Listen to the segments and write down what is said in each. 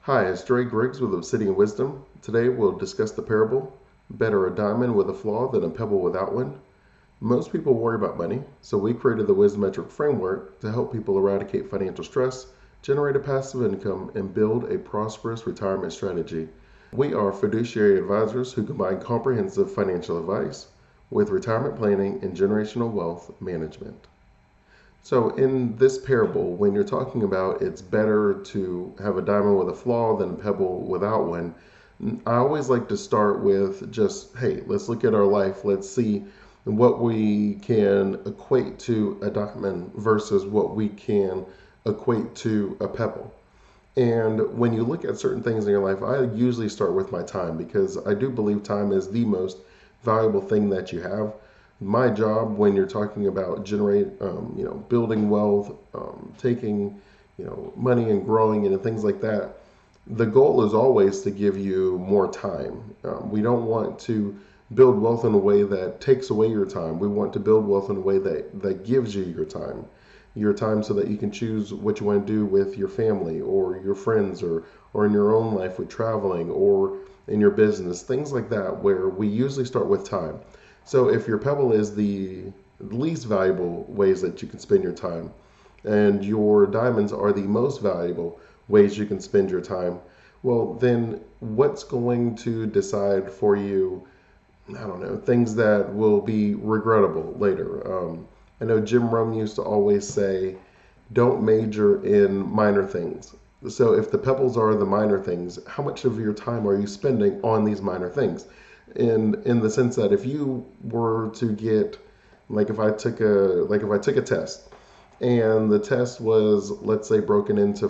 Hi, it's Dre Griggs with Obsidian Wisdom. Today we'll discuss the parable, better a diamond with a flaw than a pebble without one. Most people worry about money, so we created the Wisdometric framework to help people eradicate financial stress, generate a passive income, and build a prosperous retirement strategy. We are fiduciary advisors who combine comprehensive financial advice with retirement planning and generational wealth management. So, in this parable, when you're talking about it's better to have a diamond with a flaw than a pebble without one, I always like to start with just, hey, let's look at our life. Let's see what we can equate to a diamond versus what we can equate to a pebble. And when you look at certain things in your life, I usually start with my time because I do believe time is the most valuable thing that you have. My job, when you're talking about building wealth, taking, money and growing and things like that, the goal is always to give you more time. We don't want to build wealth in a way that takes away your time. We want to build wealth in a way that gives you your time so that you can choose what you want to do with your family or your friends or in your own life with traveling or in your business, things like that, where we usually start with time. So if your pebble is the least valuable ways that you can spend your time, and your diamonds are the most valuable ways you can spend your time, well, then what's going to decide for you, I don't know, things that will be regrettable later? I know Jim Rohn used to always say, don't major in minor things. So if the pebbles are the minor things, how much of your time are you spending on these minor things? In the sense that if you were to get, like if I took a test and the test was, let's say, broken into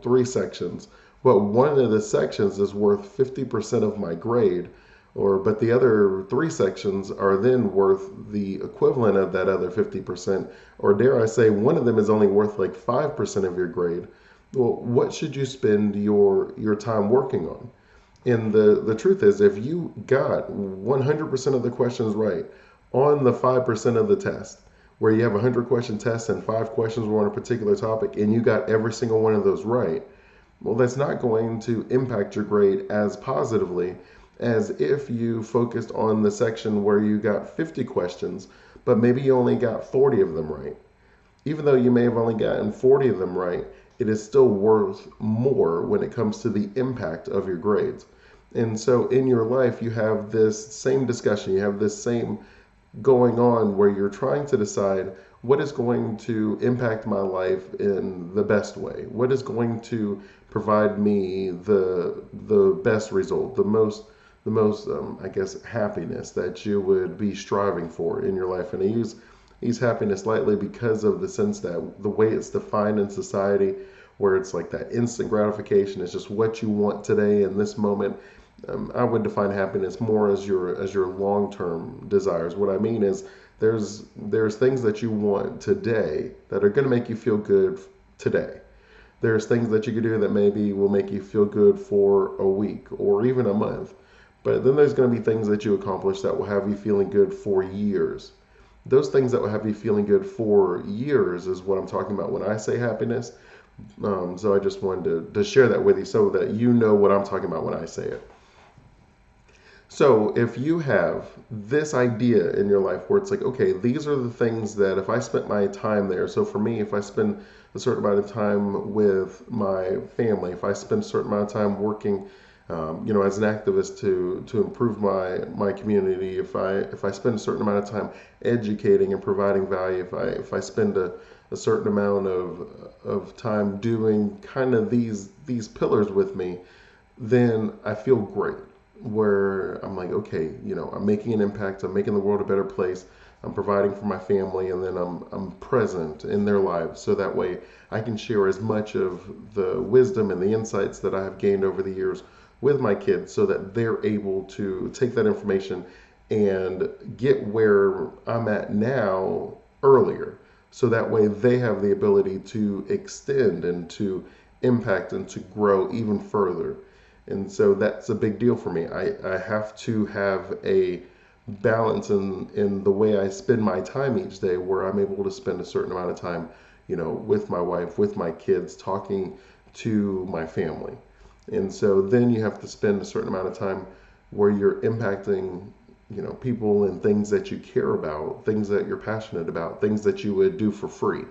three sections, but one of the sections is worth 50% of my grade, but the other three sections are then worth the equivalent of that other 50%, or dare I say one of them is only worth like 5% of your grade. Well, what should you spend your time working on? And the truth is, if you got 100% of the questions right on the 5% of the test, where you have a 100-question test and 5 questions were on a particular topic, and you got every single one of those right, well, that's not going to impact your grade as positively as if you focused on the section where you got 50 questions, but maybe you only got 40 of them right. Even though you may have only gotten 40 of them right, it is still worth more when it comes to the impact of your grades. And so in your life, you have this same discussion, you have this same going on where you're trying to decide what is going to impact my life in the best way, what is going to provide me the best result, the most I guess happiness that you would be striving for in your life. And I use happiness lightly because of the sense that the way it's defined in society, where it's like that instant gratification is just what you want today in this moment. I would define happiness more as your long-term desires. What I mean is there's things that you want today that are going to make you feel good today. There's things that you can do that maybe will make you feel good for a week or even a month. But then there's going to be things that you accomplish that will have you feeling good for years. Those things that will have you feeling good for years is what I'm talking about when I say happiness. So I just wanted to share that with you so that you know what I'm talking about when I say it. So if you have this idea in your life where it's like, okay, these are the things that if I spent my time there. So for me, if I spend a certain amount of time with my family, if I spend a certain amount of time working, as an activist to improve my community, if I spend a certain amount of time educating and providing value, if I spend a certain amount of time doing kind of these pillars with me, then I feel great. Where I'm like, okay, I'm making an impact, I'm making the world a better place, I'm providing for my family, and then I'm present in their lives, so that way I can share as much of the wisdom and the insights that I have gained over the years with my kids, so that they're able to take that information and get where I'm at now earlier, so that way they have the ability to extend and to impact and to grow even further. And so that's a big deal for me. I have to have a balance in the way I spend my time each day, where I'm able to spend a certain amount of time, with my wife, with my kids, talking to my family. And so then you have to spend a certain amount of time where you're impacting, people and things that you care about, things that you're passionate about, things that you would do for free.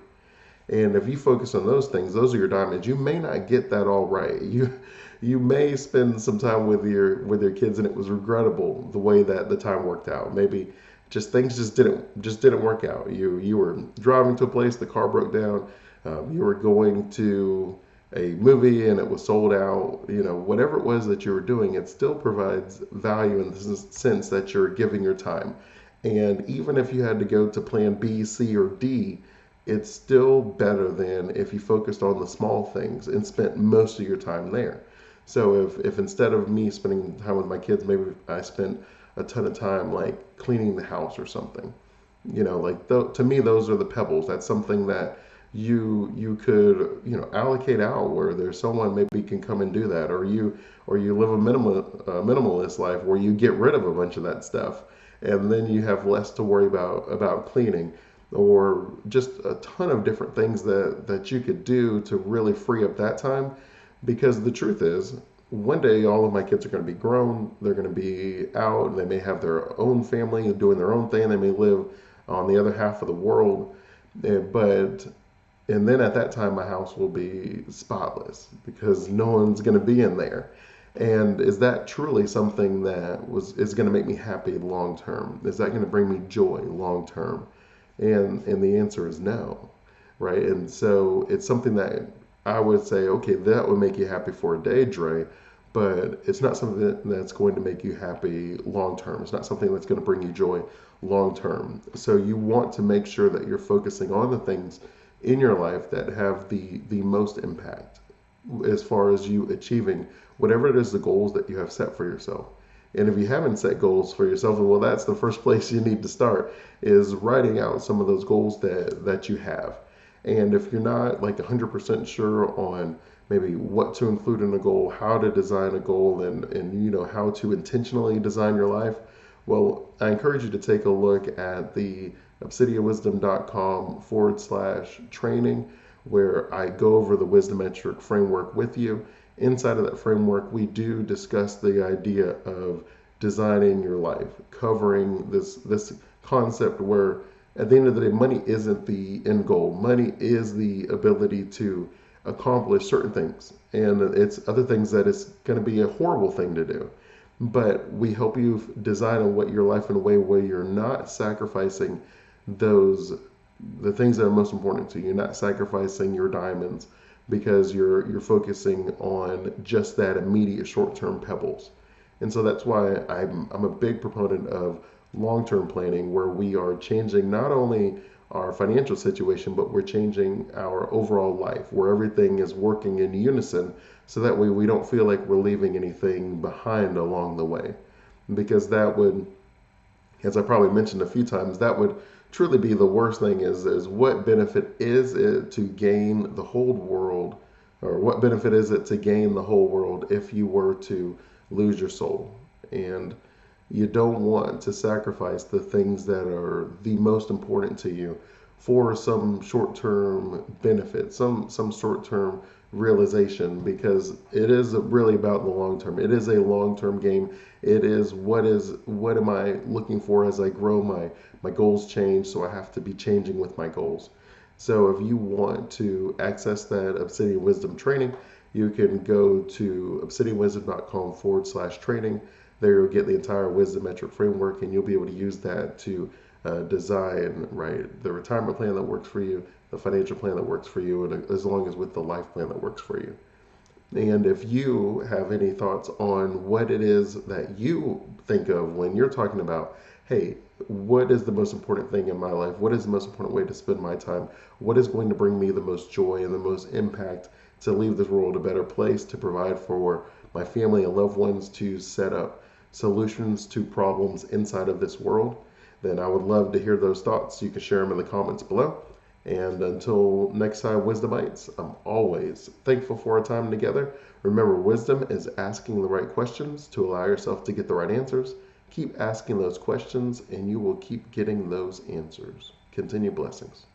And if you focus on those things, those are your diamonds. You may not get that all right. You may spend some time with your kids and it was regrettable the way that the time worked out. Maybe just things just didn't work out. You were driving to a place, the car broke down. You were going to a movie and it was sold out. Whatever it was that you were doing, it still provides value in the sense that you're giving your time. And even if you had to go to plan B, C, or D, it's still better than if you focused on the small things and spent most of your time there. So if instead of me spending time with my kids, maybe I spent a ton of time like cleaning the house or something. To me, those are the pebbles. That's something that you could allocate out where there's someone maybe can come and do that, or you live a minimalist life where you get rid of a bunch of that stuff, and then you have less to worry about cleaning, or just a ton of different things that you could do to really free up that time. Because the truth is, one day all of my kids are going to be grown, they're going to be out, and they may have their own family and doing their own thing. They may live on the other half of the world, but and then at that time my house will be spotless because no one's going to be in there. And is that truly something that is going to make me happy long term? Is that going to bring me joy long term? And the answer is no, right? And so it's something that I would say, okay, that would make you happy for a day, Dre, but it's not something that's going to make you happy long term. It's not something that's going to bring you joy long term. So you want to make sure that you're focusing on the things in your life that have the most impact as far as you achieving whatever it is, the goals that you have set for yourself. And if you haven't set goals for yourself, well, that's the first place you need to start, is writing out some of those goals that you have. And if you're not like 100% sure on maybe what to include in a goal, how to design a goal, and how to intentionally design your life, well, I encourage you to take a look at the obsidianwisdom.com/training, where I go over the wisdometric framework with you. Inside of that framework, we do discuss the idea of designing your life, covering this concept where at the end of the day, money isn't the end goal. Money is the ability to accomplish certain things, and it's other things that it's going to be a horrible thing to do. But we help you design what your life in a way where you're not sacrificing the things that are most important to you. You're not sacrificing your diamonds because you're focusing on just that immediate short-term pebbles. And so that's why I'm a big proponent of long-term planning, where we are changing not only our financial situation, but we're changing our overall life, where everything is working in unison, so that way we don't feel like we're leaving anything behind along the way. Because that would, as I probably mentioned a few times, that would truly be the worst thing, is what benefit is it to gain the whole world, or what benefit is it to gain the whole world if you were to lose your soul? And you don't want to sacrifice the things that are the most important to you for some short-term benefit, some short-term realization, because it is really about the long term. It is a long-term game. It is what am I looking for as I grow? My goals change, so I have to be changing with my goals. So if you want to access that Obsidian Wisdom training, you can go to obsidianwisdom.com/training. There you'll get the entire Wisdometric framework, and you'll be able to use that to design the retirement plan that works for you, the financial plan that works for you, and as long as with the life plan that works for you. And if you have any thoughts on what it is that you think of when you're talking about, hey, what is the most important thing in my life? What is the most important way to spend my time? What is going to bring me the most joy and the most impact to leave this world a better place, to provide for my family and loved ones, to set up solutions to problems inside of this world? Then I would love to hear those thoughts. You can share them in the comments below. And until next time, Wisdomites, I'm always thankful for our time together. Remember, wisdom is asking the right questions to allow yourself to get the right answers. Keep asking those questions, and you will keep getting those answers. Continue blessings.